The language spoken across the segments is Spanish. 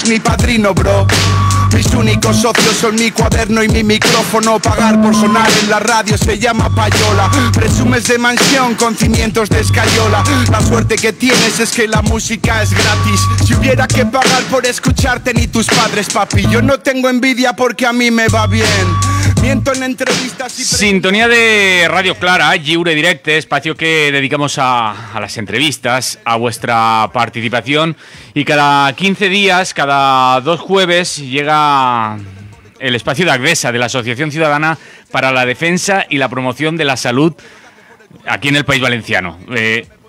Mi padrino, bro. Mis únicos socios son mi cuaderno y mi micrófono. Pagar por sonar en la radio se llama payola. Presumes de mansión con cimientos de escayola. La suerte que tienes es que la música es gratis. Si hubiera que pagar por escucharte ni tus padres, papi. Yo no tengo envidia porque a mí me va bien. Miento en entrevistas y... Sintonía de Radio Clara, Lliure Directe, espacio que dedicamos a las entrevistas, a vuestra participación. Y cada 15 días, cada 2 jueves, llega el espacio de Agdesa, de la Asociación Ciudadana para la Defensa y la Promoción de la Salud aquí en el País Valenciano.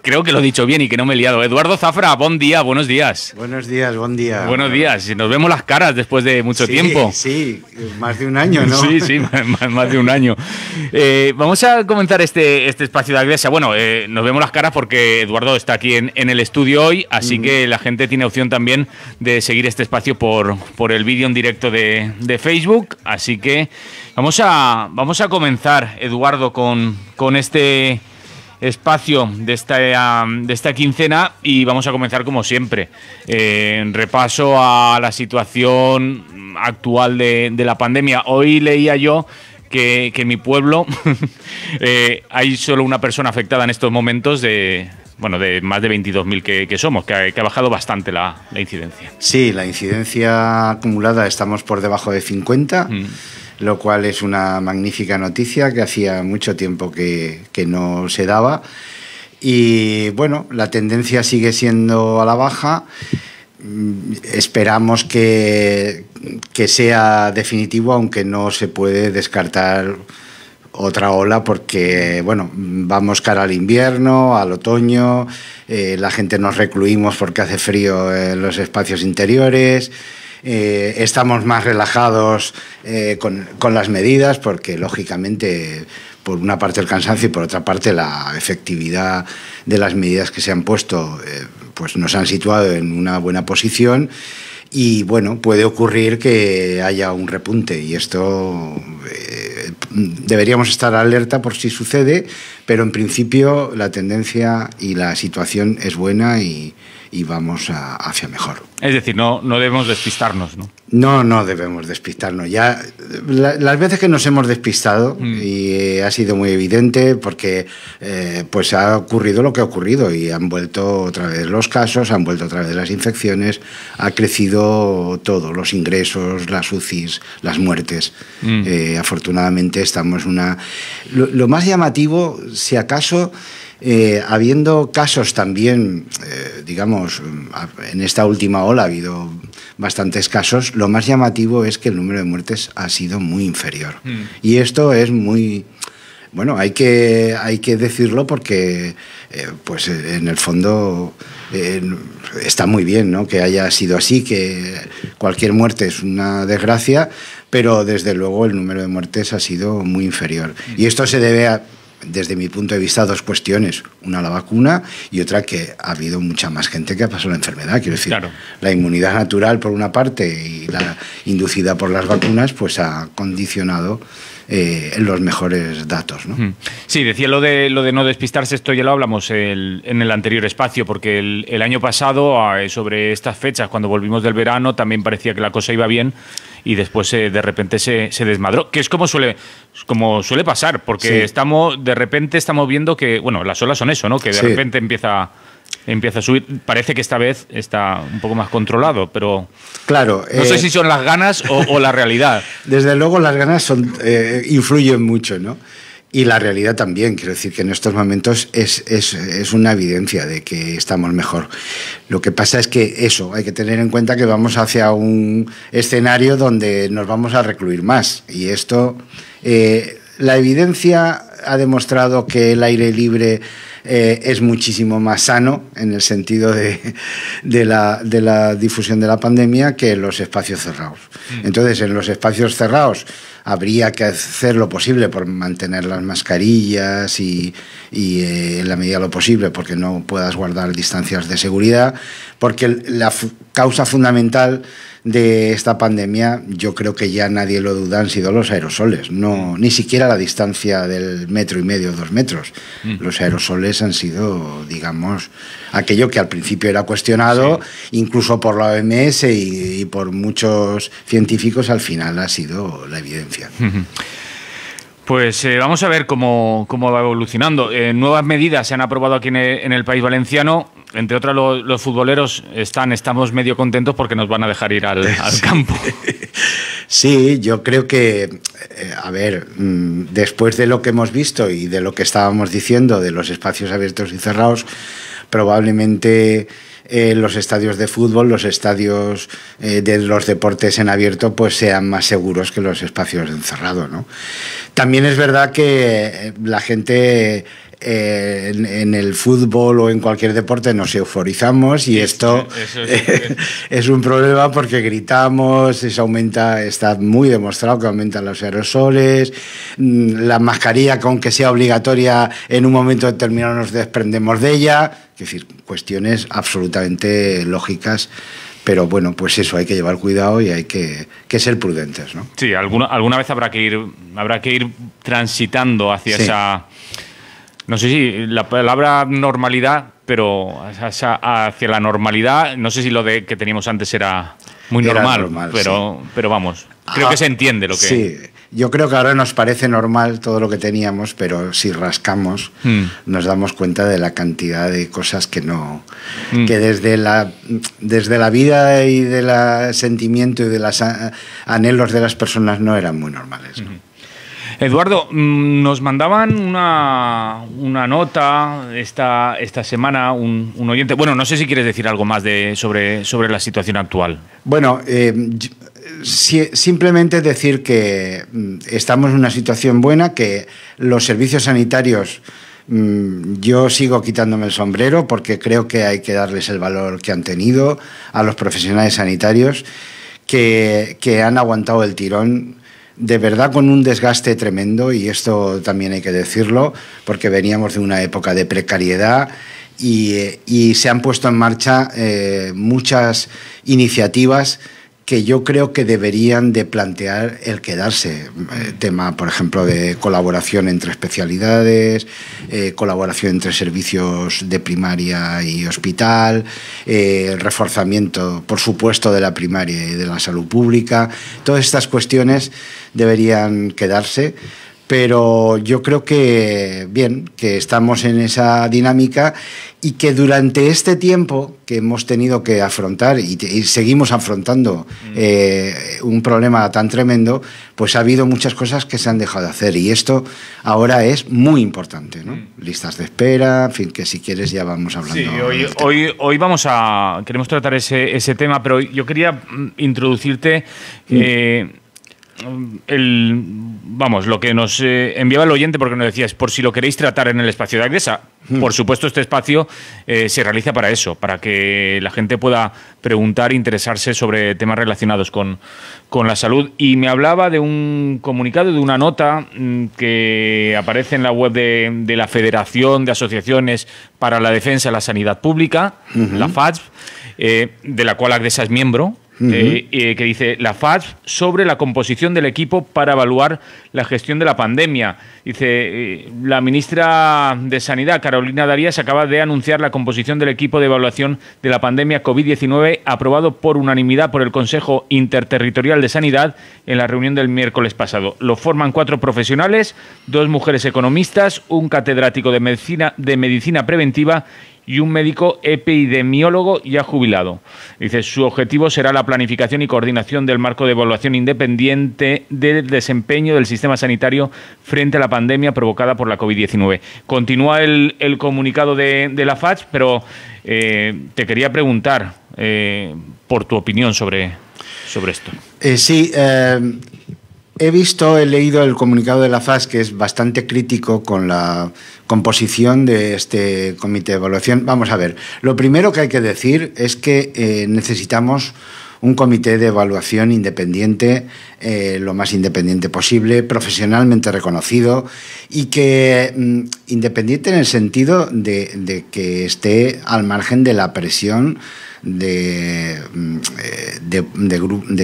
Creo que lo he dicho bien y que no me he liado. Eduardo Zafra, buen día, buenos días. Buenos días, buen día. Buenos días. Nos vemos las caras después de mucho tiempo. Sí, más de un año, ¿no? Sí, más de un año. Vamos a comenzar este espacio de Agdesa. Bueno, nos vemos las caras porque Eduardo está aquí en el estudio hoy, así que la gente tiene opción también de seguir este espacio por el vídeo en directo de Facebook. Así que vamos a comenzar, Eduardo, con este espacio de esta quincena, y vamos a comenzar como siempre en repaso a la situación actual de la pandemia. Hoy leía yo que en mi pueblo hay solo una persona afectada en estos momentos de más de 22.000 que somos, que ha bajado bastante la incidencia. Sí, la incidencia acumulada estamos por debajo de 50, lo cual es una magnífica noticia que hacía mucho tiempo que no se daba. Y bueno, la tendencia sigue siendo a la baja. Esperamos que sea definitivo, aunque no se puede descartar otra ola porque, bueno, vamos cara al invierno, al otoño, la gente nos recluimos porque hace frío en los espacios interiores. Estamos más relajados con las medidas porque, lógicamente, por una parte el cansancio y por otra parte la efectividad de las medidas que se han puesto pues nos han situado en una buena posición. Y bueno, puede ocurrir que haya un repunte y esto deberíamos estar alerta por si sucede, pero en principio la tendencia y la situación es buena y vamos hacia mejor. Es decir, no debemos despistarnos, ¿no? No debemos despistarnos. Ya las veces que nos hemos despistado, y ha sido muy evidente porque pues ha ocurrido lo que ha ocurrido y han vuelto otra vez los casos, han vuelto otra vez las infecciones, ha crecido todo, los ingresos, las UCIs, las muertes. Afortunadamente estamos lo más llamativo, si acaso, habiendo casos también, digamos, en esta última ola ha habido bastantes casos, lo más llamativo es que el número de muertes ha sido muy inferior. Y esto es muy... Bueno, hay que decirlo porque, pues en el fondo, está muy bien, ¿no?, que haya sido así, que cualquier muerte es una desgracia, pero desde luego el número de muertes ha sido muy inferior. Y esto se debe a, desde mi punto de vista, a dos cuestiones. Una, la vacuna, y otra, que ha habido mucha más gente que ha pasado la enfermedad. Quiero decir, claro, la inmunidad natural por una parte y la inducida por las vacunas, pues ha condicionado los mejores datos, ¿no? Sí, decía lo de no despistarse, esto ya lo hablamos en el anterior espacio, porque el año pasado, sobre estas fechas, cuando volvimos del verano, también parecía que la cosa iba bien y después de repente se desmadró, que es como suele pasar, porque sí, de repente estamos viendo que, bueno, las olas son eso, ¿no?, que de repente empieza a subir. Parece que esta vez está un poco más controlado, pero claro, no sé si son las ganas o la realidad. Desde luego las ganas influyen mucho, ¿no? Y la realidad también. Quiero decir que en estos momentos es una evidencia de que estamos mejor. Lo que pasa es que hay que tener en cuenta que vamos hacia un escenario donde nos vamos a recluir más. Y esto, la evidencia ha demostrado que el aire libre es muchísimo más sano en el sentido de la difusión de la pandemia que en los espacios cerrados. Entonces, en los espacios cerrados habría que hacer lo posible por mantener las mascarillas y en la medida de lo posible porque no puedas guardar distancias de seguridad, porque la causa fundamental de esta pandemia, yo creo que ya nadie lo duda, han sido los aerosoles, ni siquiera la distancia del 1,5 metros, 2 metros. Los aerosoles sociales han sido, digamos, aquello que al principio era cuestionado, incluso por la OMS y por muchos científicos, al final ha sido la evidencia. Pues vamos a ver cómo va evolucionando. Nuevas medidas se han aprobado aquí en el País Valenciano. Entre otras, los futboleros estamos medio contentos porque nos van a dejar ir al campo. Sí, yo creo que, después de lo que hemos visto y de lo que estábamos diciendo de los espacios abiertos y cerrados, probablemente los estadios de fútbol, los estadios de los deportes en abierto, pues sean más seguros que los espacios encerrados, ¿no? También es verdad que la gente en el fútbol o en cualquier deporte nos euforizamos y esto es un problema porque gritamos, está muy demostrado que aumentan los aerosoles, la mascarilla, que aunque sea obligatoria, en un momento determinado nos desprendemos de ella, es decir, cuestiones absolutamente lógicas. Pero bueno, pues eso, hay que llevar cuidado y hay que ser prudentes, ¿no? Sí, alguna vez habrá que ir transitando hacia esa... No sé si la palabra normalidad, pero hacia la normalidad, no sé si lo de que teníamos antes era muy normal, pero vamos, creo que se entiende lo que... Sí, yo creo que ahora nos parece normal todo lo que teníamos, pero si rascamos nos damos cuenta de la cantidad de cosas que no... que desde la vida y del sentimiento y de los anhelos de las personas no eran muy normales, ¿no? Eduardo, nos mandaban una nota esta semana, un oyente. Bueno, no sé si quieres decir algo más sobre la situación actual. Bueno, simplemente decir que estamos en una situación buena, que los servicios sanitarios, yo sigo quitándome el sombrero porque creo que hay que darles el valor que han tenido a los profesionales sanitarios que han aguantado el tirón, de verdad, con un desgaste tremendo, y esto también hay que decirlo, porque veníamos de una época de precariedad y se han puesto en marcha muchas iniciativas que yo creo que deberían de plantear el quedarse. Tema, por ejemplo, de colaboración entre especialidades, colaboración entre servicios de primaria y hospital, reforzamiento, por supuesto, de la primaria y de la salud pública. Todas estas cuestiones deberían quedarse. Pero yo creo que, bien, que estamos en esa dinámica y que durante este tiempo que hemos tenido que afrontar y seguimos afrontando un problema tan tremendo, pues ha habido muchas cosas que se han dejado de hacer y esto ahora es muy importante, ¿no? Listas de espera, en fin, que si quieres ya vamos hablando. Sí, hoy queremos tratar ese tema, pero yo quería introducirte... lo que nos enviaba el oyente, porque nos decía, es por si lo queréis tratar en el espacio de Agdesa. Por supuesto, este espacio se realiza para eso, para que la gente pueda preguntar e interesarse sobre temas relacionados con la salud. Y me hablaba de un comunicado, de una nota que aparece en la web de la Federación de Asociaciones para la Defensa de la Sanidad Pública, la FADSP, de la cual Agdesa es miembro. Que dice la FADSP sobre la composición del equipo para evaluar la gestión de la pandemia. Dice, la ministra de Sanidad, Carolina Darias, acaba de anunciar la composición del equipo de evaluación de la pandemia COVID-19 aprobado por unanimidad por el Consejo Interterritorial de Sanidad en la reunión del miércoles pasado. Lo forman 4 profesionales, 2 mujeres economistas, un catedrático de medicina preventiva y un médico epidemiólogo ya jubilado. Dice, su objetivo será la planificación y coordinación del marco de evaluación independiente del desempeño del sistema sanitario frente a la pandemia provocada por la COVID-19. Continúa el comunicado de la FADSP, pero te quería preguntar por tu opinión sobre esto. He leído el comunicado de la FADSP, que es bastante crítico con la composición de este comité de evaluación. Vamos a ver, lo primero que hay que decir es que necesitamos un comité de evaluación independiente, lo más independiente posible, profesionalmente reconocido y que independiente en el sentido de que esté al margen de la presión de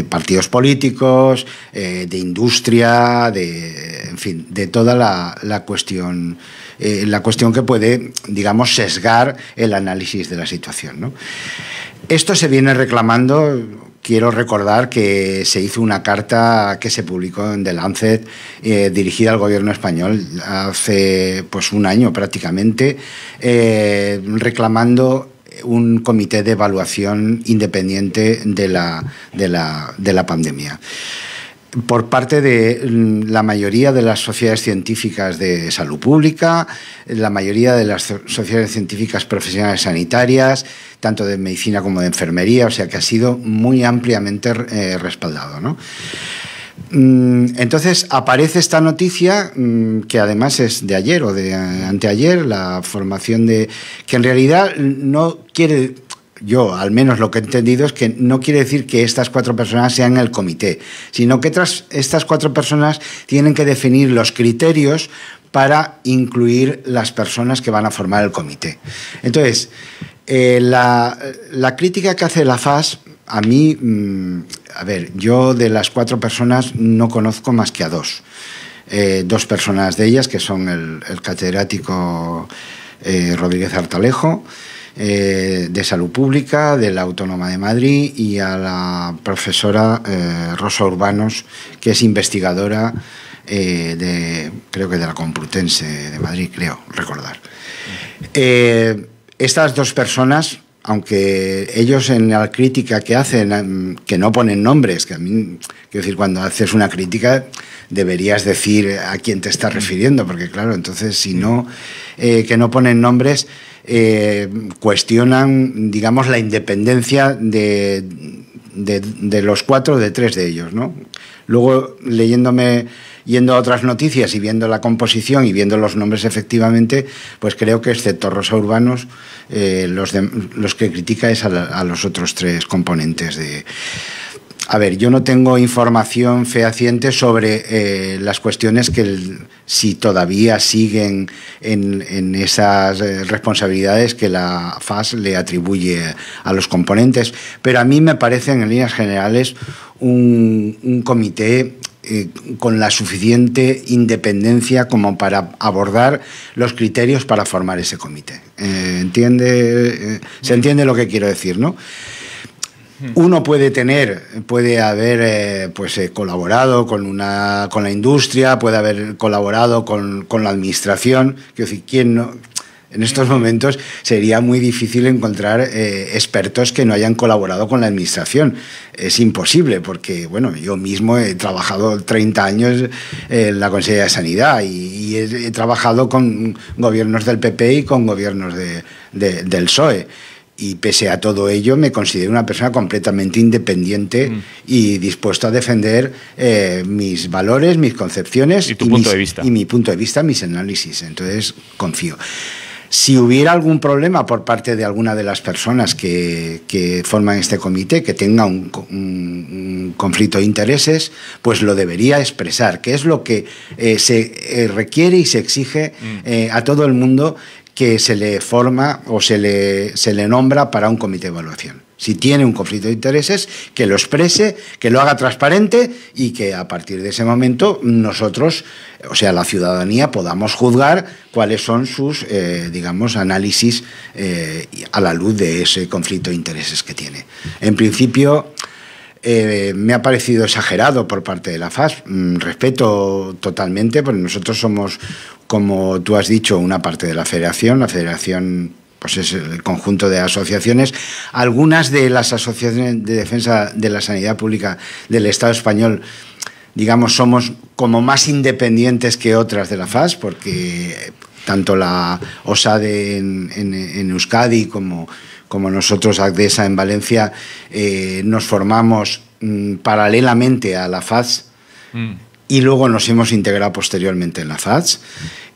partidos políticos, de industria, en fin, de toda la cuestión que puede, digamos, sesgar el análisis de la situación, ¿no? Esto se viene reclamando. Quiero recordar que se hizo una carta que se publicó en The Lancet dirigida al gobierno español hace pues un año prácticamente, reclamando un comité de evaluación independiente de la pandemia. Por parte de la mayoría de las sociedades científicas de salud pública, la mayoría de las sociedades científicas profesionales sanitarias, tanto de medicina como de enfermería, o sea que ha sido muy ampliamente respaldado, ¿no? Entonces aparece esta noticia, que además es de ayer o de anteayer, la formación que en realidad no quiere... Yo, al menos lo que he entendido es que no quiere decir que estas 4 personas sean el comité, sino que estas 4 personas tienen que definir los criterios para incluir las personas que van a formar el comité. Entonces, la crítica que hace la FAS, a mí, a ver, yo de las 4 personas no conozco más que a 2. 2 personas de ellas, que son el catedrático Rodríguez Artalejo, de Salud Pública, de la Autónoma de Madrid, y a la profesora Rosa Urbanos, que es investigadora creo que de la Complutense de Madrid, creo recordar. Estas 2 personas, aunque ellos en la crítica que hacen, que no ponen nombres, que a mí, quiero decir, cuando haces una crítica deberías decir a quién te estás refiriendo, porque claro, entonces si no, que no ponen nombres, cuestionan, digamos, la independencia de los 4, de 3 de ellos, ¿no? Luego, yendo a otras noticias y viendo la composición y viendo los nombres efectivamente, pues creo que excepto Rosa Urbanos, los que critica es a los otros 3 componentes de... A ver, yo no tengo información fehaciente sobre las cuestiones si todavía siguen en esas responsabilidades que la FAS le atribuye a los componentes, pero a mí me parecen en líneas generales un comité con la suficiente independencia como para abordar los criterios para formar ese comité. ¿Se entiende lo que quiero decir, no? Uno puede haber colaborado con la industria, puede haber colaborado con la administración. Quiero decir, ¿quién no? En estos momentos sería muy difícil encontrar expertos que no hayan colaborado con la administración. Es imposible, porque bueno, yo mismo he trabajado 30 años en la Consejería de Sanidad y he trabajado con gobiernos del PP y con gobiernos del PSOE. Y pese a todo ello, me considero una persona completamente independiente y dispuesto a defender mis valores, mis concepciones y mi punto de vista, mis análisis. Entonces, confío. Si hubiera algún problema por parte de alguna de las personas que forman este comité, que tenga un conflicto de intereses, pues lo debería expresar, que es lo que se requiere y se exige a todo el mundo que se le forma o se le nombra para un comité de evaluación. Si tiene un conflicto de intereses, que lo exprese, que lo haga transparente y que a partir de ese momento nosotros, o sea, la ciudadanía, podamos juzgar cuáles son sus, digamos, análisis a la luz de ese conflicto de intereses que tiene. En principio, me ha parecido exagerado por parte de la FAS. Respeto totalmente, porque nosotros somos, como tú has dicho, una parte de la federación. La federación pues es el conjunto de asociaciones. Algunas de las asociaciones de defensa de la sanidad pública del Estado español, digamos, somos como más independientes que otras de la FAS, porque tanto la OSADE en Euskadi como nosotros, ACDESA, en Valencia, nos formamos paralelamente a la FAS y luego nos hemos integrado posteriormente en la FAS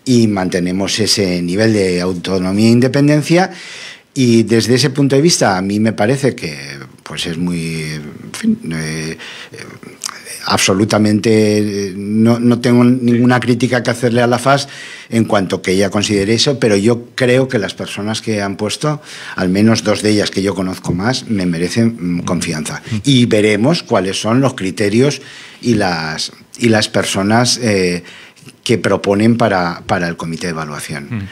y mantenemos ese nivel de autonomía e independencia, y desde ese punto de vista a mí me parece que pues es muy... En fin, absolutamente no tengo ninguna crítica que hacerle a la FAS en cuanto que ella considere eso, pero yo creo que las personas que han puesto, al menos 2 de ellas que yo conozco más, me merecen confianza. Y veremos cuáles son los criterios y las personas que proponen para el comité de evaluación.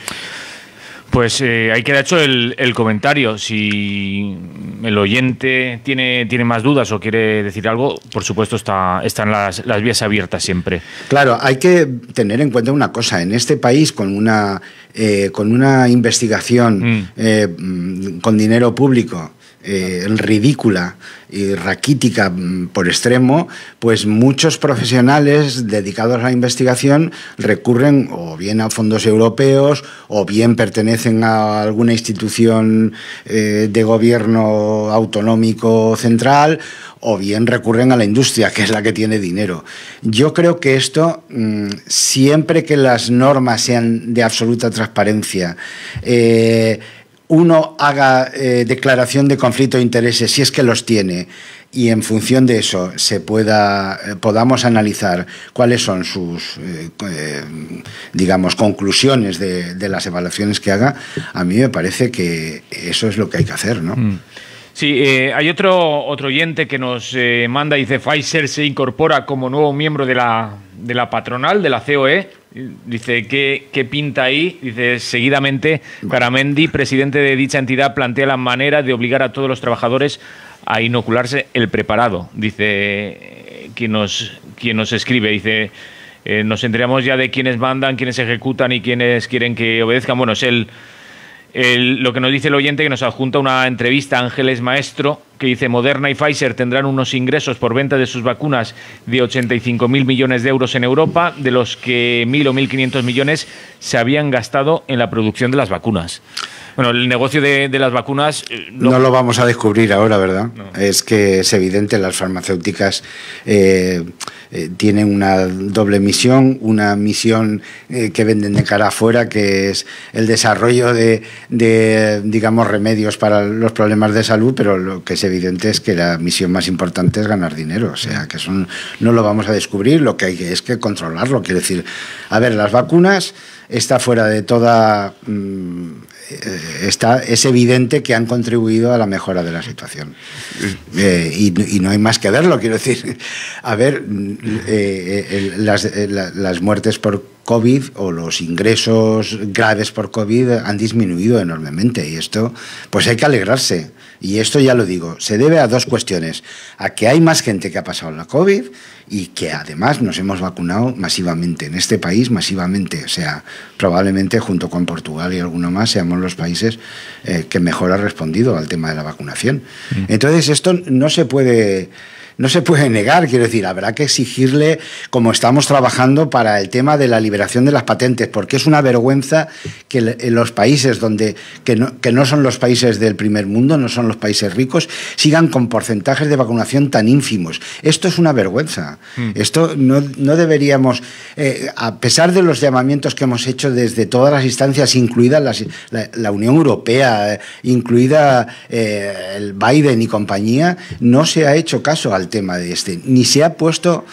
Pues ahí queda hecho el comentario. Si el oyente tiene más dudas o quiere decir algo, por supuesto están las vías abiertas siempre. Claro, hay que tener en cuenta una cosa. En este país, con una investigación con dinero público ridícula y raquítica por extremo, pues muchos profesionales dedicados a la investigación recurren o bien a fondos europeos o bien pertenecen a alguna institución de gobierno autonómico central o bien recurren a la industria, que es la que tiene dinero. Yo creo que esto, siempre que las normas sean de absoluta transparencia, uno haga declaración de conflicto de intereses, si es que los tiene, y en función de eso podamos analizar cuáles son sus digamos, conclusiones de las evaluaciones que haga, a mí me parece que eso es lo que hay que hacer, ¿no? Sí, hay otro oyente que nos manda, dice: Pfizer se incorpora como nuevo miembro de la patronal, de la COE. Dice, ¿qué pinta ahí? Dice, seguidamente, Garamendi, presidente de dicha entidad, plantea la manera de obligar a todos los trabajadores a inocularse el preparado. Dice, quien nos escribe, dice, nos enteramos ya de quiénes mandan, quiénes ejecutan y quiénes quieren que obedezcan. Bueno, es lo que nos dice el oyente, que nos adjunta una entrevista a Ángeles Maestro, que dice: Moderna y Pfizer tendrán unos ingresos por venta de sus vacunas de 85.000 millones de euros en Europa, de los que 1.000 o 1.500 millones se habían gastado en la producción de las vacunas. Bueno, el negocio de las vacunas... No lo vamos a descubrir ahora, ¿verdad? No. Es que es evidente, las farmacéuticas tienen una doble misión, una misión que venden de cara afuera, que es el desarrollo de digamos, remedios para los problemas de salud, pero lo que es evidente es que la misión más importante es ganar dinero. O sea, que eso no lo vamos a descubrir, lo que hay es que controlarlo. Quiero decir, a ver, las vacunas está fuera de toda... es evidente que han contribuido a la mejora de la situación. Y no hay más que verlo, quiero decir. A ver, las muertes por COVID o los ingresos graves por COVID han disminuido enormemente, y esto, pues hay que alegrarse. Y esto, ya lo digo, se debe a 2 cuestiones: a que hay más gente que ha pasado la COVID y que además nos hemos vacunado masivamente, en este país masivamente. O sea, probablemente junto con Portugal y alguno más seamos los países que mejor ha respondido al tema de la vacunación. Entonces, esto no se puede negar, quiero decir, habrá que exigirle, como estamos trabajando para el tema de la liberación de las patentes, porque es una vergüenza que en los países que no son los países del primer mundo, no son los países ricos, sigan con porcentajes de vacunación tan ínfimos. Esto es una vergüenza. Esto no deberíamos, a pesar de los llamamientos que hemos hecho desde todas las instancias, incluida la Unión Europea, incluida el Biden y compañía, no se ha hecho caso al tema de ni se ha puesto,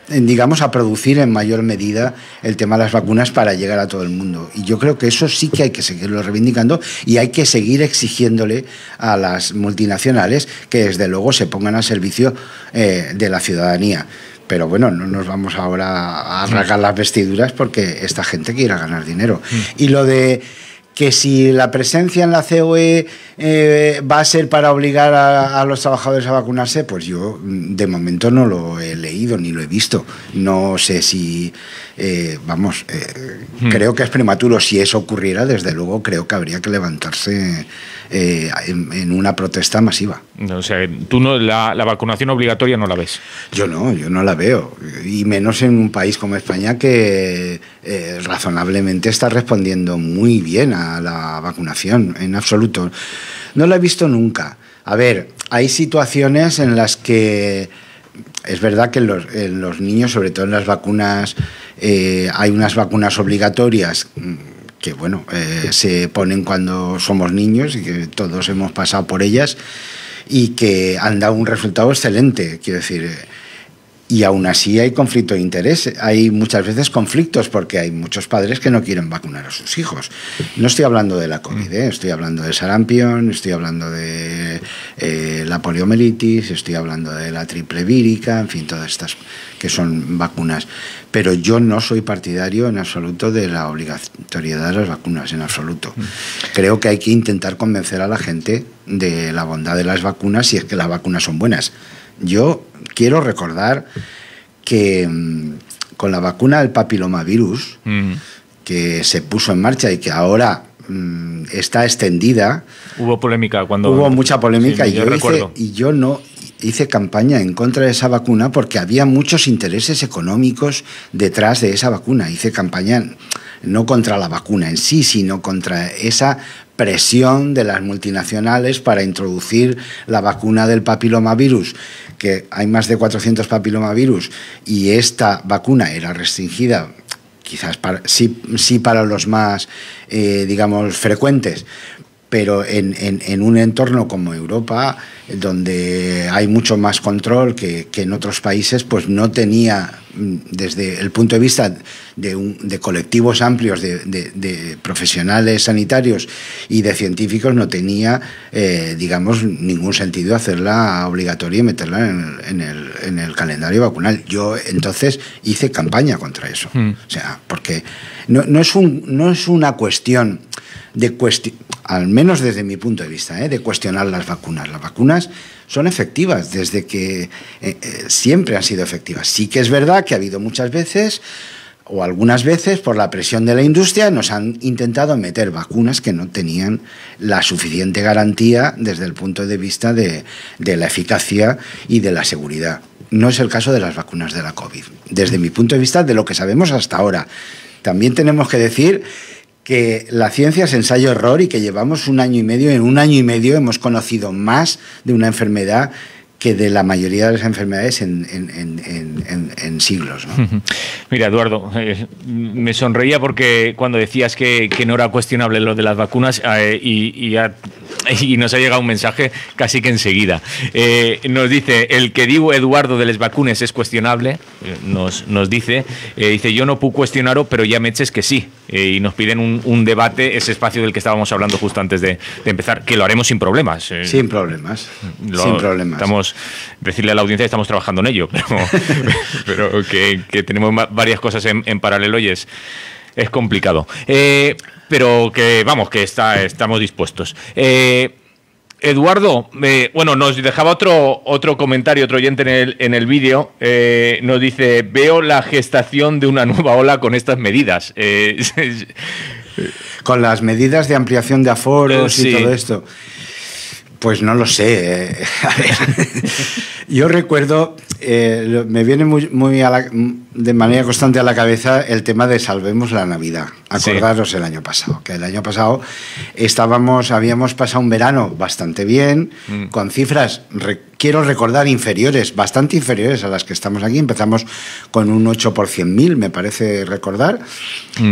digamos, a producir en mayor medida el tema de las vacunas para llegar a todo el mundo. Y yo creo que eso sí que hay que seguirlo reivindicando, y hay que seguir exigiéndole a las multinacionales que desde luego se pongan al servicio de la ciudadanía. Pero bueno, no nos vamos ahora a rasgar las vestiduras porque esta gente quiere ganar dinero. Y lo de que si la presencia en la COE va a ser para obligar a los trabajadores a vacunarse, pues yo de momento no lo he leído ni lo he visto. No sé si, creo que es prematuro. Si eso ocurriera, desde luego creo que habría que levantarse en una protesta masiva. O sea, tú la vacunación obligatoria no la ves. Yo no la veo, y menos en un país como España, que razonablemente está respondiendo muy bien a la vacunación, en absoluto. No la he visto nunca. A ver, hay situaciones en las que es verdad que en los niños, sobre todo en las vacunas, hay unas vacunas obligatorias que bueno, se ponen cuando somos niños y que todos hemos pasado por ellas y que han dado un resultado excelente, quiero decir. Y aún así hay conflicto de interés, hay muchas veces conflictos porque hay muchos padres que no quieren vacunar a sus hijos. No estoy hablando de la COVID, estoy hablando del sarampión, estoy hablando de la poliomielitis, estoy hablando de la triple vírica, en fin, todas estas que son vacunas. Pero yo no soy partidario en absoluto de la obligatoriedad de las vacunas, en absoluto. Creo que hay que intentar convencer a la gente de la bondad de las vacunas si es que las vacunas son buenas. Yo quiero recordar que con la vacuna del papilomavirus, que se puso en marcha y que ahora está extendida... Hubo polémica cuando... Hubo mucha polémica, sí, y yo no hice campaña en contra de esa vacuna porque había muchos intereses económicos detrás de esa vacuna. Hice campaña no contra la vacuna en sí, sino contra esa presión de las multinacionales para introducir la vacuna del papilomavirus, que hay más de 400 papilomavirus, y esta vacuna era restringida, quizás sí para los más, digamos, frecuentes, pero en un entorno como Europa, donde hay mucho más control que en otros países, pues no tenía, desde el punto de vista de colectivos amplios de profesionales sanitarios y de científicos, no tenía, digamos, ningún sentido hacerla obligatoria y meterla en el calendario vacunal. Yo entonces hice campaña contra eso. O sea, porque no es una cuestión al menos desde mi punto de vista, de cuestionar las vacunas. Las vacunas son efectivas desde que siempre han sido efectivas. Sí que es verdad que ha habido muchas veces, o algunas veces, por la presión de la industria, nos han intentado meter vacunas que no tenían la suficiente garantía desde el punto de vista de la eficacia y de la seguridad. No es el caso de las vacunas de la COVID, desde mi punto de vista, de lo que sabemos hasta ahora. También tenemos que decir que la ciencia es ensayo-error y que llevamos un año y medio. En un año y medio hemos conocido más de una enfermedad que de la mayoría de las enfermedades en siglos, ¿no? Mira, Eduardo, me sonreía porque cuando decías que no era cuestionable lo de las vacunas y nos ha llegado un mensaje casi que enseguida. Nos dice, el que digo Eduardo de les vacunes es cuestionable, nos dice, yo no puedo cuestionarlo, pero ya me eches que sí. Y nos piden un debate, ese espacio del que estábamos hablando justo antes de empezar, que lo haremos sin problemas. Sin problemas, sin problemas. Decirle a la audiencia que estamos trabajando en ello, pero que tenemos varias cosas en paralelo y es complicado. Pero que vamos, que estamos dispuestos. Eduardo, bueno, nos dejaba otro comentario, otro oyente en el vídeo, nos dice, veo la gestación de una nueva ola con estas medidas. Con las medidas de ampliación de aforos y todo esto. Pues no lo sé. A ver, yo recuerdo, me viene de manera constante a la cabeza el tema de Salvemos la Navidad. Acordaros el año pasado, que el año pasado habíamos pasado un verano bastante bien, con cifras, quiero recordar, bastante inferiores a las que estamos aquí. Empezamos con un 8 por 100.000, me parece recordar.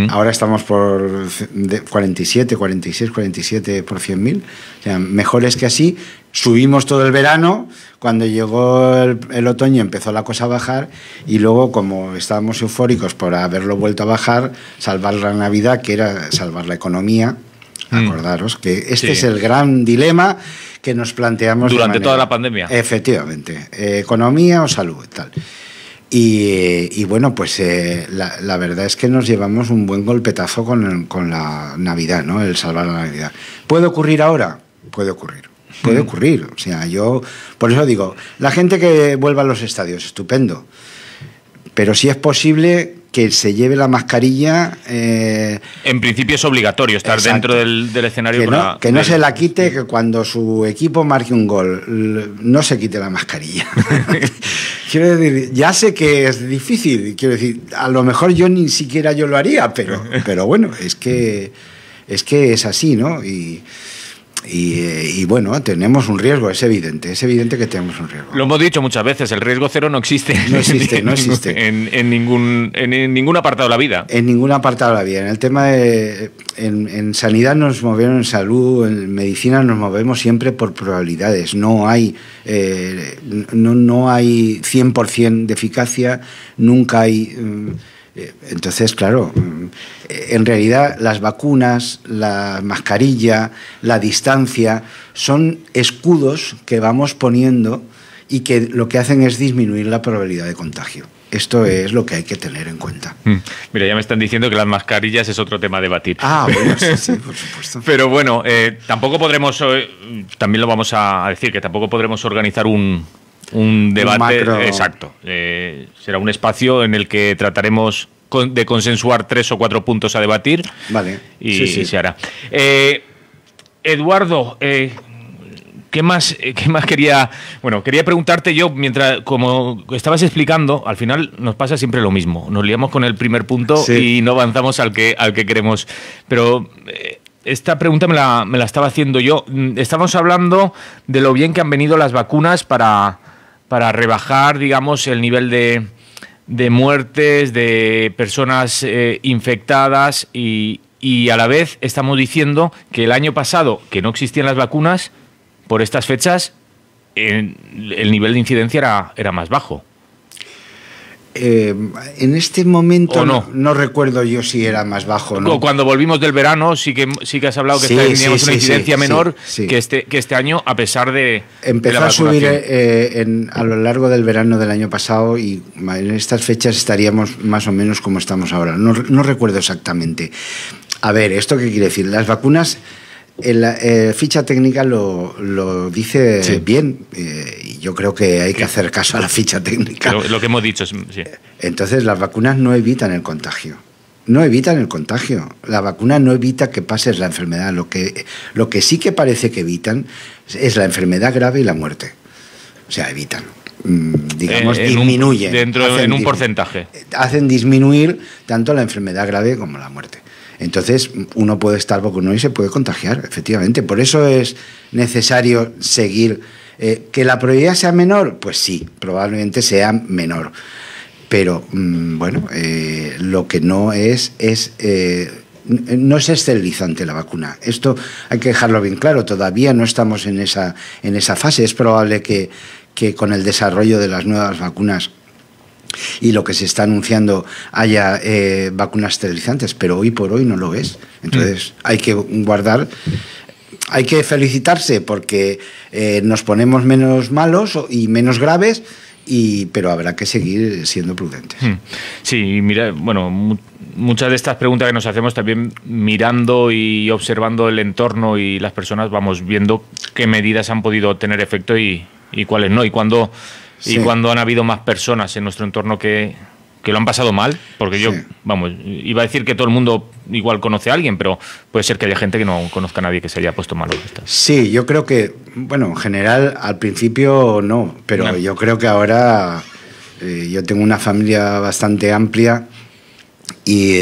Ahora estamos por 46, 47 por 100.000. O sea, mejores que así. Subimos todo el verano, cuando llegó el otoño empezó la cosa a bajar y luego, como estábamos eufóricos por haberlo vuelto a bajar, salvar la Navidad, que era salvar la economía. Acordaros que este es el gran dilema que nos planteamos durante toda la pandemia. Efectivamente, economía o salud, tal. Y bueno, pues la verdad es que nos llevamos un buen golpetazo con la Navidad, ¿no? El salvar la Navidad. ¿Puede ocurrir ahora? Puede ocurrir. Puede ocurrir. O sea, yo por eso digo, la gente que vuelva a los estadios, estupendo. Pero si es posible que se lleve la mascarilla. En principio es obligatorio estar dentro del escenario. Que no se la quite, que cuando su equipo marque un gol no se quite la mascarilla. Quiero decir, ya sé que es difícil, quiero decir, a lo mejor yo ni siquiera yo lo haría, pero bueno, es que es así, ¿no? Y bueno, tenemos un riesgo, es evidente que tenemos un riesgo. Lo hemos dicho muchas veces, el riesgo cero no existe. No existe. En ningún apartado de la vida. En ningún apartado de la vida. En el tema en sanidad nos movemos, en salud, en medicina nos movemos siempre por probabilidades. No hay 100% de eficacia, nunca hay... Entonces, claro, en realidad las vacunas, la mascarilla, la distancia, son escudos que vamos poniendo y que lo que hacen es disminuir la probabilidad de contagio. Esto es lo que hay que tener en cuenta. Mira, ya me están diciendo que las mascarillas es otro tema a debatir. Bueno, sí, por supuesto. Pero bueno, tampoco podremos, también lo vamos a decir, que tampoco podremos organizar un debate macro... exacto. Será un espacio en el que trataremos de consensuar 3 o 4 puntos a debatir. Vale. Y se hará. Eduardo, ¿qué más quería? Bueno, quería preguntarte yo, mientras, como estabas explicando, al final nos pasa siempre lo mismo. Nos liamos con el primer punto y no avanzamos al que queremos. Pero esta pregunta me la estaba haciendo yo. Estamos hablando de lo bien que han venido las vacunas para rebajar, digamos, el nivel de muertes, de personas infectadas y a la vez estamos diciendo que el año pasado, que no existían las vacunas, por estas fechas el nivel de incidencia era más bajo. En este momento no recuerdo yo si era más bajo o no. Cuando volvimos del verano sí que has hablado que teníamos una incidencia menor que este año, a pesar de empezó a subir a lo largo del verano del año pasado, y en estas fechas estaríamos más o menos como estamos ahora. No recuerdo exactamente. A ver, ¿esto qué quiere decir? Las vacunas... La ficha técnica lo dice bien, y yo creo que hay que hacer caso a la ficha técnica. Lo que hemos dicho, sí. Entonces, las vacunas no evitan el contagio. No evitan el contagio. La vacuna no evita que pases la enfermedad. Lo que sí que parece que evitan es la enfermedad grave y la muerte. O sea, evitan. Digamos, disminuyen. En un porcentaje. Hacen disminuir tanto la enfermedad grave como la muerte. Entonces, uno puede estar vacunado y se puede contagiar, efectivamente. Por eso es necesario seguir. ¿Que la probabilidad sea menor? Pues sí, probablemente sea menor. Pero, bueno, lo que no es no es esterilizante la vacuna. Esto hay que dejarlo bien claro. Todavía no estamos en esa fase. Es probable que con el desarrollo de las nuevas vacunas y lo que se está anunciando haya vacunas esterilizantes, pero hoy por hoy no lo es. Entonces hay que hay que felicitarse porque nos ponemos menos malos y menos graves, pero habrá que seguir siendo prudentes. Sí, mira, bueno, muchas de estas preguntas que nos hacemos también mirando y observando el entorno y las personas, vamos viendo qué medidas han podido tener efecto y cuáles no, y cuando han habido más personas en nuestro entorno que lo han pasado mal, porque yo, vamos, iba a decir que todo el mundo igual conoce a alguien, pero puede ser que haya gente que no conozca a nadie que se haya puesto malo. Sí, yo creo que, bueno, en general, al principio no, pero yo creo que ahora yo tengo una familia bastante amplia y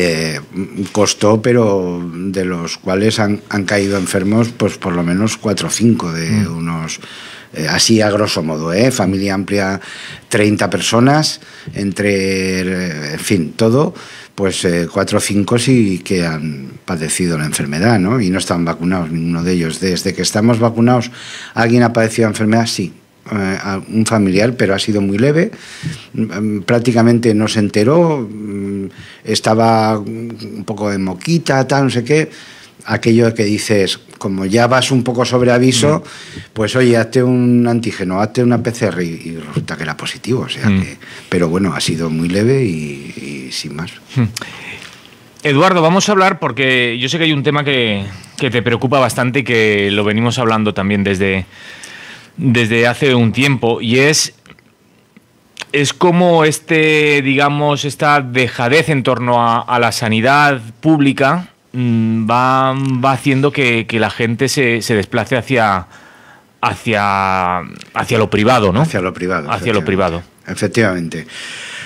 costó, pero de los cuales han caído enfermos, pues por lo menos 4 o 5 de unos... así a grosso modo, familia amplia, 30 personas, en fin, todo, pues 4 o 5 sí que han padecido la enfermedad, ¿no? Y no están vacunados ninguno de ellos. Desde que estamos vacunados, ¿alguien ha padecido la enfermedad? Sí, un familiar, pero ha sido muy leve, prácticamente no se enteró, estaba un poco de moquita, tal, no sé qué. Aquello que dices, como ya vas un poco sobre aviso, pues oye, hazte un antígeno, hazte una PCR y resulta que era positivo. O sea que, pero bueno, ha sido muy leve y sin más. Eduardo, vamos a hablar, porque yo sé que hay un tema que te preocupa bastante y que lo venimos hablando también desde hace un tiempo, y es como digamos, esta dejadez en torno a la sanidad pública va haciendo que la gente se desplace hacia lo privado, ¿no? Hacia lo privado. Hacia lo privado. Efectivamente.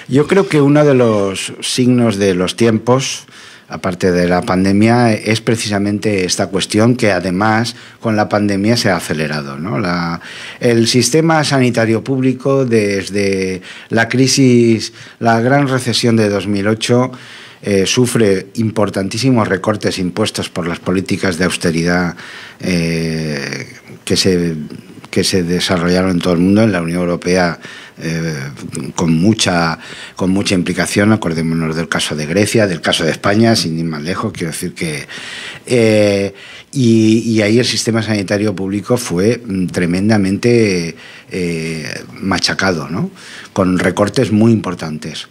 Yo creo que uno de los signos de los tiempos, aparte de la pandemia, es precisamente esta cuestión que además con la pandemia se ha acelerado, ¿no? El sistema sanitario público, desde la crisis, la gran recesión de 2008, sufre importantísimos recortes impuestos por las políticas de austeridad que se desarrollaron en todo el mundo, en la Unión Europea, con mucha implicación. Acordémonos del caso de Grecia, del caso de España, sin ir más lejos. Quiero decir que y ahí el sistema sanitario público fue tremendamente machacado, ¿no? Con recortes muy importantes.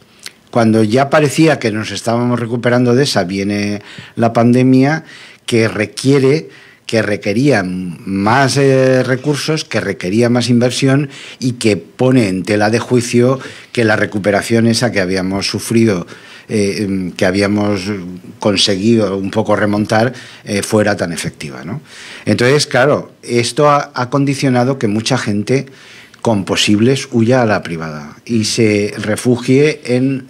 Cuando ya parecía que nos estábamos recuperando de esa, viene la pandemia, que requería más recursos, que requería más inversión y que pone en tela de juicio que la recuperación esa que habíamos sufrido, que habíamos conseguido un poco remontar, fuera tan efectiva, ¿no? Entonces, claro, esto ha condicionado que mucha gente con posibles huya a la privada y se refugie en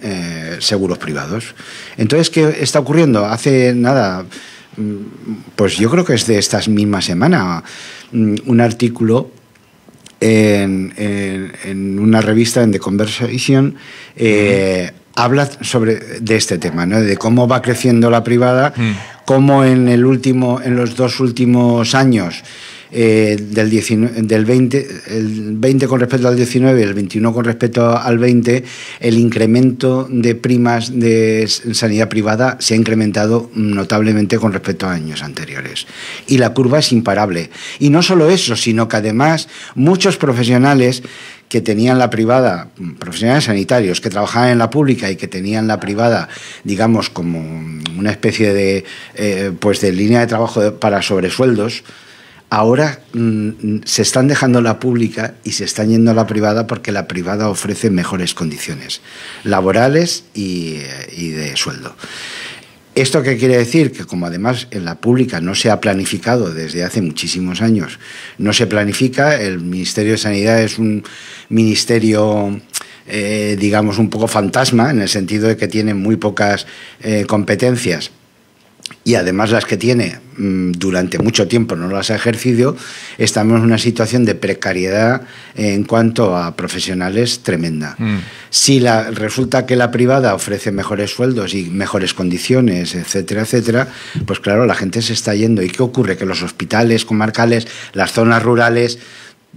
seguros privados. Entonces, ¿qué está ocurriendo? Hace nada, pues yo creo que es de esta misma semana, un artículo en una revista, en The Conversation, habla de este tema, ¿no? De cómo va creciendo la privada, cómo en los 2 últimos años, el 20 con respecto al 19 y el 21 con respecto al 20, el incremento de primas de sanidad privada se ha incrementado notablemente con respecto a años anteriores. Y la curva es imparable. Y no solo eso, sino que además muchos profesionales que tenían la privada, profesionales sanitarios que trabajaban en la pública y que tenían la privada, digamos, como una especie de línea de trabajo para sobresueldos, ahora se están dejando la pública y se están yendo a la privada porque la privada ofrece mejores condiciones laborales y de sueldo. ¿Esto qué quiere decir? Que como además en la pública no se ha planificado desde hace muchísimos años, no se planifica, el Ministerio de Sanidad es un ministerio, digamos, un poco fantasma, en el sentido de que tiene muy pocas competencias, y además las que tiene durante mucho tiempo no las ha ejercido. Estamos en una situación de precariedad en cuanto a profesionales tremenda. Si resulta que la privada ofrece mejores sueldos y mejores condiciones, etcétera, etcétera, pues claro, la gente se está yendo. ¿Y qué ocurre? Que los hospitales comarcales, las zonas rurales,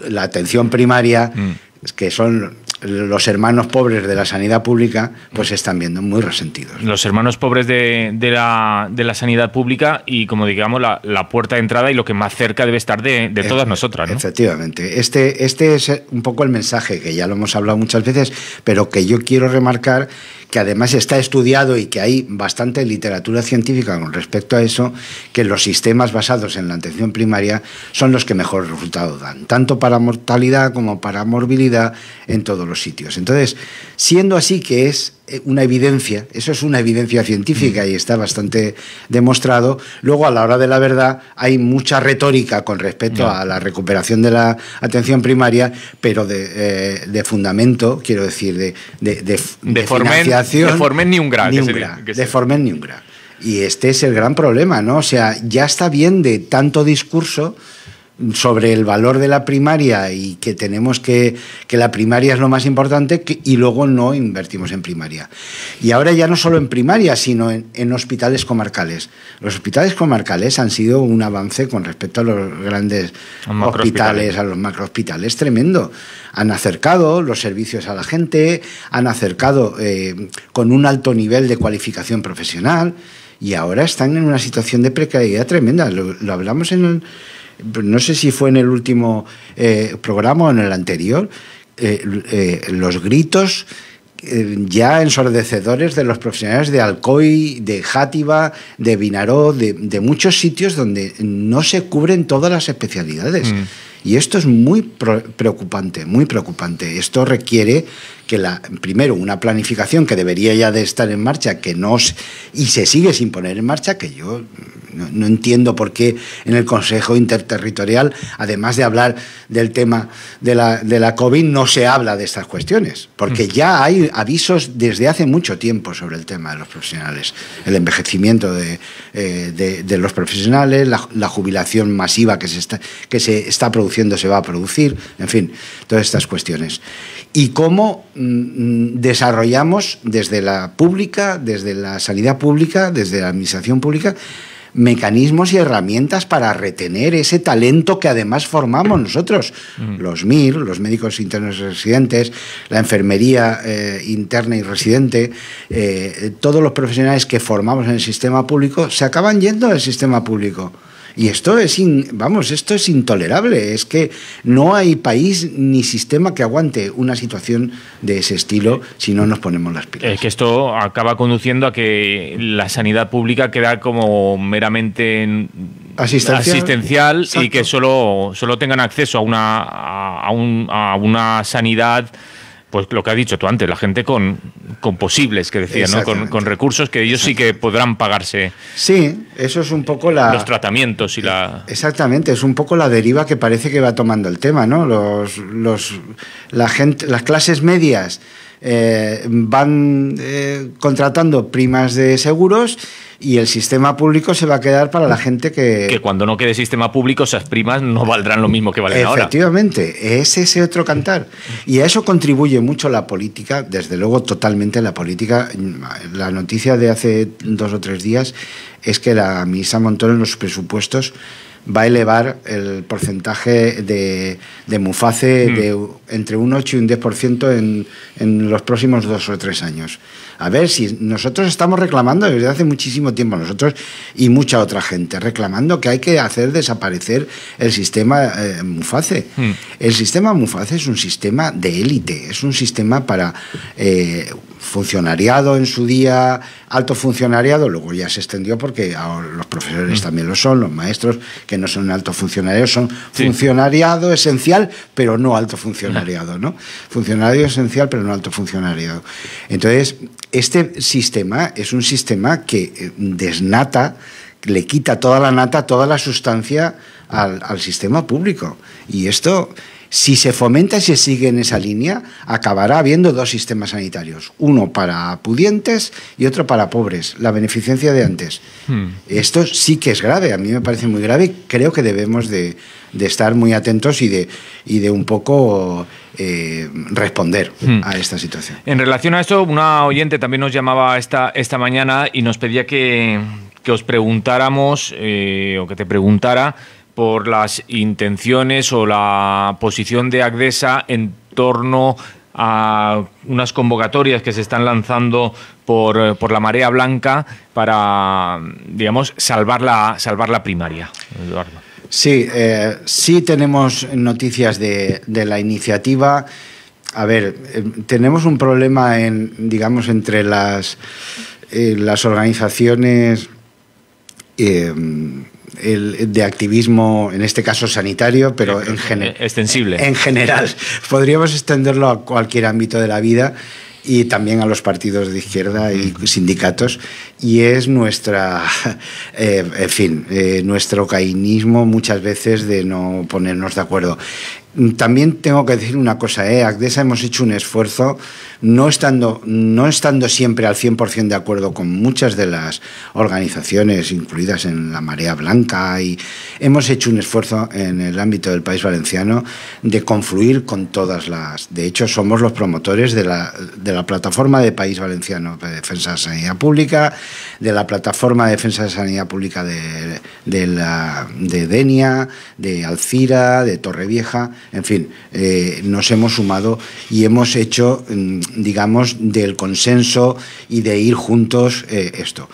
la atención primaria, que son los hermanos pobres de la sanidad pública, pues se están viendo muy resentidos. Los hermanos pobres de la sanidad pública y, como digamos, la puerta de entrada y lo que más cerca debe estar de todas nosotras, ¿no? Efectivamente. Este es un poco el mensaje, que ya lo hemos hablado muchas veces, pero que yo quiero remarcar, que además está estudiado y que hay bastante literatura científica con respecto a eso, que los sistemas basados en la atención primaria son los que mejor resultado dan, tanto para mortalidad como para morbilidad en todos los sitios. Entonces, siendo así que es una evidencia, eso es una evidencia científica y está bastante demostrado, luego a la hora de la verdad hay mucha retórica con respecto a la recuperación de la atención primaria, pero de fundamento, quiero decir, de financiación. De formen ni un gra. De formen ni un gra. Y este es el gran problema, ¿no? O sea, ya está bien de tanto discurso sobre el valor de la primaria y que tenemos que la primaria es lo más importante, y luego no invertimos en primaria. Y ahora ya no solo en primaria, sino en hospitales comarcales. Los hospitales comarcales han sido un avance con respecto a los grandes hospitales, a los macrohospitales, tremendo. Han acercado los servicios a la gente, han acercado con un alto nivel de cualificación profesional, y ahora están en una situación de precariedad tremenda. Lo hablamos no sé si fue en el último programa o en el anterior, los gritos ya ensordecedores de los profesionales de Alcoy, de Játiva, de Vinaró, de muchos sitios donde no se cubren todas las especialidades. Y esto es muy preocupante, muy preocupante. Esto requiere que primero una planificación que debería ya de estar en marcha, y se sigue sin poner en marcha, que yo no entiendo por qué en el Consejo Interterritorial, además de hablar del tema de la COVID, no se habla de estas cuestiones, porque ya hay avisos desde hace mucho tiempo sobre el tema de los profesionales, el envejecimiento de los profesionales, la jubilación masiva que se está produciendo, se va a producir, en fin, todas estas cuestiones. Y cómo desarrollamos desde la pública, desde la sanidad pública, desde la administración pública, mecanismos y herramientas para retener ese talento que además formamos nosotros, los MIR, los médicos internos y residentes, la enfermería interna y residente, todos los profesionales que formamos en el sistema público se acaban yendo del sistema público. Y esto es intolerable. Es que no hay país ni sistema que aguante una situación de ese estilo si no nos ponemos las pilas. Es que esto acaba conduciendo a que la sanidad pública queda como meramente asistencial y que solo tengan acceso a una sanidad, pues lo que has dicho tú antes, la gente con posibles, que decía, ¿no? Con recursos que ellos sí que podrán pagarse. Sí, eso es un poco los tratamientos y la... Exactamente, es un poco la deriva que parece que va tomando el tema, ¿no? Las clases medias van contratando primas de seguros y el sistema público se va a quedar para la gente que cuando no quede sistema público esas primas no valdrán lo mismo que valen ahora. Efectivamente, es ese otro cantar. Y a eso contribuye mucho la política, desde luego totalmente la política. La noticia de hace 2 o 3 días es que la ministra Montoro en los presupuestos va a elevar el porcentaje de Muface de entre un 8 y un 10% en los próximos 2 o 3 años. A ver, si nosotros estamos reclamando desde hace muchísimo tiempo, nosotros y mucha otra gente, reclamando que hay que hacer desaparecer el sistema Muface. El sistema Muface es un sistema de élite, es un sistema para funcionariado en su día, alto funcionariado, luego ya se extendió porque ahora los profesores también lo son, los maestros que no son alto funcionariado, son funcionariado esencial, pero no alto funcionariado, ¿no? Funcionario esencial, pero no alto funcionariado. Entonces, este sistema es un sistema que desnata, le quita toda la nata, toda la sustancia al sistema público. Y esto, si se fomenta y se sigue en esa línea, acabará habiendo 2 sistemas sanitarios. Uno para pudientes y otro para pobres. La beneficencia de antes. Esto sí que es grave. A mí me parece muy grave. Creo que debemos de estar muy atentos y de un poco responder a esta situación. En relación a esto, una oyente también nos llamaba esta mañana y nos pedía que os preguntáramos, o que te preguntara, por las intenciones o la posición de Agdesa en torno a unas convocatorias que se están lanzando por la Marea Blanca para, digamos, salvar la primaria. Eduardo. Sí, sí tenemos noticias de la iniciativa. A ver, tenemos un problema entre las organizaciones de activismo, en este caso sanitario, pero extensible. En general. Podríamos extenderlo a cualquier ámbito de la vida y también a los partidos de izquierda y sindicatos, y es nuestro caínismo muchas veces de no ponernos de acuerdo. También tengo que decir una cosa, Agdesa hemos hecho un esfuerzo, no estando siempre al 100% de acuerdo con muchas de las organizaciones incluidas en la Marea Blanca, y hemos hecho un esfuerzo en el ámbito del País Valenciano de confluir con todas las... De hecho, somos los promotores de la plataforma de País Valenciano de Defensa de Sanidad Pública, de la plataforma de Defensa de Sanidad Pública de Denia, de Alcira, de Torrevieja. En fin, nos hemos sumado y hemos hecho, digamos, del consenso y de ir juntos esto.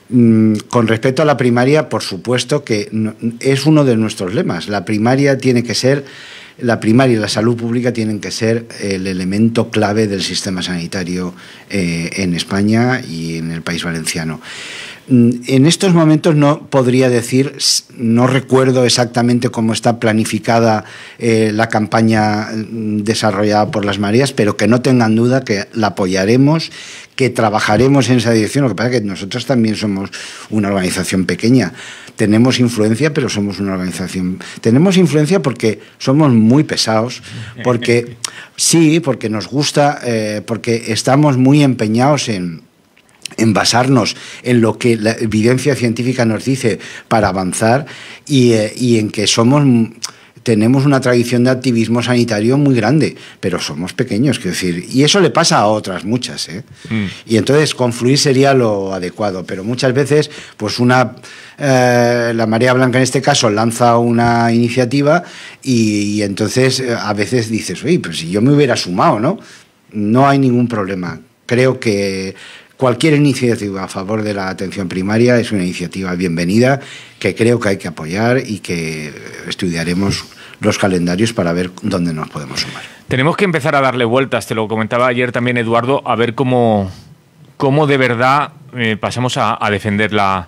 Con respecto a la primaria, por supuesto que es uno de nuestros lemas. La primaria y la salud pública tienen que ser el elemento clave del sistema sanitario en España y en el País Valenciano. En estos momentos no podría decir, no recuerdo exactamente cómo está planificada la campaña desarrollada por las Marías, pero que no tengan duda que la apoyaremos, que trabajaremos en esa dirección. Lo que pasa es que nosotros también somos una organización pequeña. Tenemos influencia, pero somos una organización. Tenemos influencia porque somos muy pesados, porque sí, porque nos gusta, porque estamos muy empeñados en basarnos en lo que la evidencia científica nos dice para avanzar y en que tenemos una tradición de activismo sanitario muy grande, pero somos pequeños, quiero decir, y eso le pasa a otras muchas, ¿eh? Y entonces confluir sería lo adecuado, pero muchas veces pues la Marea Blanca en este caso lanza una iniciativa y entonces a veces dices, oye, pues si yo me hubiera sumado, ¿no? No hay ningún problema. Creo que cualquier iniciativa a favor de la atención primaria es una iniciativa bienvenida, que creo que hay que apoyar y que estudiaremos los calendarios para ver dónde nos podemos sumar. Tenemos que empezar a darle vueltas, te lo comentaba ayer también Eduardo, a ver cómo de verdad pasamos a defender la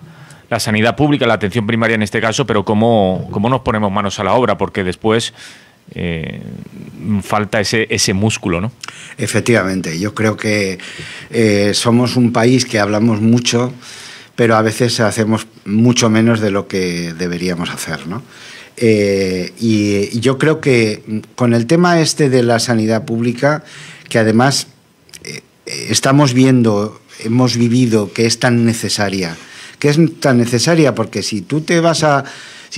sanidad pública, la atención primaria en este caso, pero cómo nos ponemos manos a la obra, porque después falta ese músculo, ¿no? Efectivamente, yo creo que somos un país que hablamos mucho, pero a veces hacemos mucho menos de lo que deberíamos hacer, ¿no? Y yo creo que con el tema este de la sanidad pública, que además estamos viendo, hemos vivido que es tan necesaria, porque si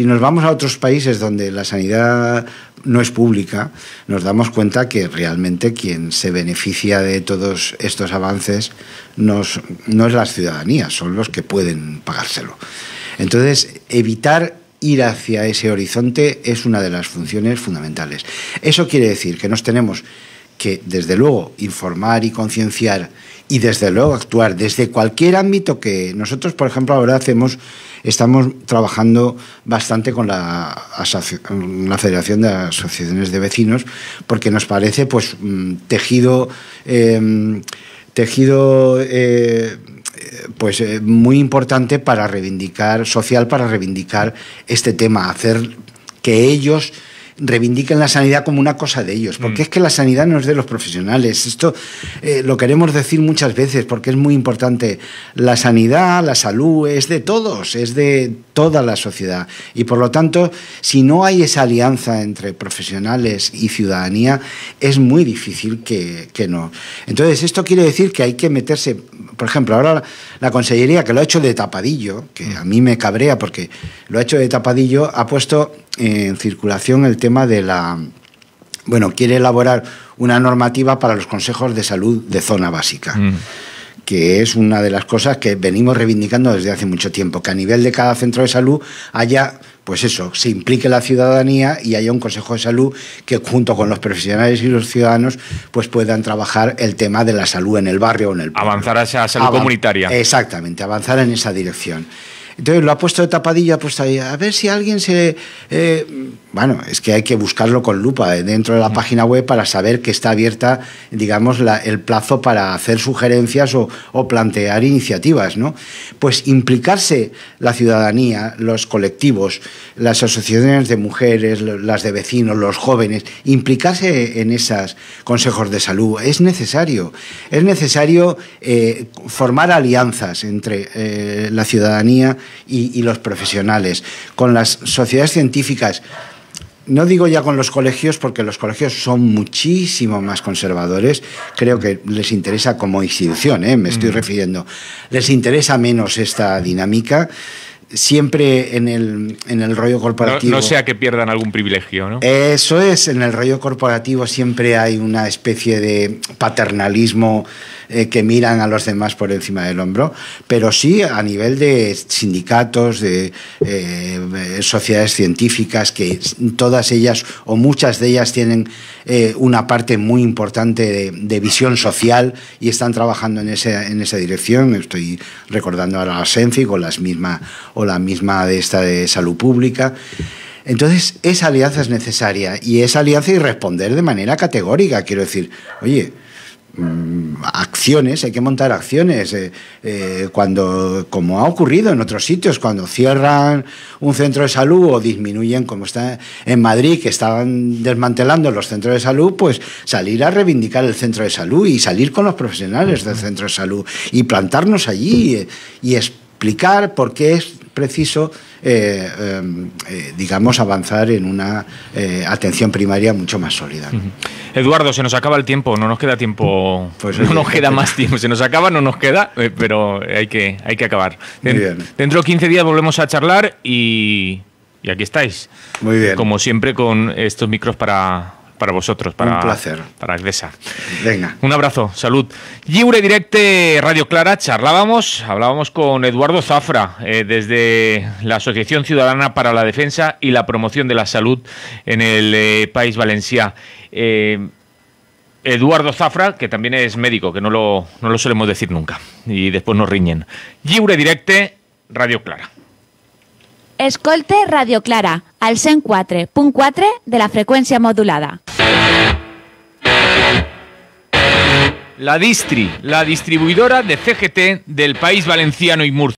nos vamos a otros países donde la sanidad no es pública, nos damos cuenta que realmente quien se beneficia de todos estos avances no es la ciudadanía, son los que pueden pagárselo. Entonces, evitar ir hacia ese horizonte es una de las funciones fundamentales. Eso quiere decir que nos tenemos que, desde luego, informar y concienciar y, desde luego, actuar desde cualquier ámbito que nosotros, por ejemplo, ahora estamos trabajando bastante con la Federación de Asociaciones de Vecinos, porque nos parece pues tejido muy importante social para reivindicar este tema, hacer que ellos reivindiquen la sanidad como una cosa de ellos, porque es que la sanidad no es de los profesionales. Esto lo queremos decir muchas veces porque es muy importante. La sanidad, la salud es de todos, es de toda la sociedad, y por lo tanto, si no hay esa alianza entre profesionales y ciudadanía, es muy difícil que no. Entonces, esto quiere decir que hay que meterse. Por ejemplo, ahora la Consellería, que lo ha hecho de tapadillo, que a mí me cabrea porque lo ha hecho de tapadillo, ha puesto en circulación el tema quiere elaborar una normativa para los consejos de salud de zona básica, que es una de las cosas que venimos reivindicando desde hace mucho tiempo, que a nivel de cada centro de salud haya, pues eso, se implique la ciudadanía y haya un consejo de salud que junto con los profesionales y los ciudadanos pues puedan trabajar el tema de la salud en el barrio o en el pueblo. Avanzar a esa salud comunitaria. Exactamente, avanzar en esa dirección. Entonces lo ha puesto de tapadillo, ha puesto ahí, a ver si alguien es que hay que buscarlo con lupa dentro de la página web para saber que está abierta, digamos, el plazo para hacer sugerencias o plantear iniciativas, ¿no? Pues implicarse la ciudadanía, los colectivos, las asociaciones de mujeres, las de vecinos, los jóvenes, implicarse en esos consejos de salud es necesario. Es necesario formar alianzas entre la ciudadanía y los profesionales, con las sociedades científicas. No digo ya con los colegios, porque los colegios son muchísimo más conservadores. Creo que les interesa como institución, me estoy refiriendo. Les interesa menos esta dinámica. Siempre en el rollo corporativo. No sea que pierdan algún privilegio, ¿no? Eso es, en el rollo corporativo siempre hay una especie de paternalismo que miran a los demás por encima del hombro, pero sí a nivel de sindicatos, de sociedades científicas, que todas ellas o muchas de ellas tienen una parte muy importante de visión social y están trabajando en esa dirección. Estoy recordando ahora a la SENCIC o la misma de esta de salud pública. Entonces, esa alianza es necesaria, y esa alianza y responder de manera categórica. Quiero decir, oye, acciones, hay que montar acciones. Cuando, como ha ocurrido en otros sitios, cuando cierran un centro de salud o disminuyen, como está en Madrid, que estaban desmantelando los centros de salud, pues salir a reivindicar el centro de salud y salir con los profesionales del centro de salud y plantarnos allí y explicar por qué es preciso, digamos, avanzar en una atención primaria mucho más sólida. Eduardo, se nos acaba el tiempo, no nos queda tiempo, pues no nos queda más tiempo, se nos acaba, no nos queda, pero hay que acabar. Dentro de 15 días volvemos a charlar y aquí estáis. Muy bien. Como siempre, con estos micros para vosotros, un placer. Para Agdesa. Venga. Un abrazo, salud. Lliure Directe Radio Clara, hablábamos con Eduardo Zafra, desde la Asociación Ciudadana para la Defensa y la Promoción de la Salud en el País Valencià. Eduardo Zafra, que también es médico, que no lo solemos decir nunca, y después nos riñen. Lliure Directe Radio Clara. Escolte Radio Clara, al 104.4 de la freqüència modulada. La distribuidora de CGT del País Valenciano y Murcia.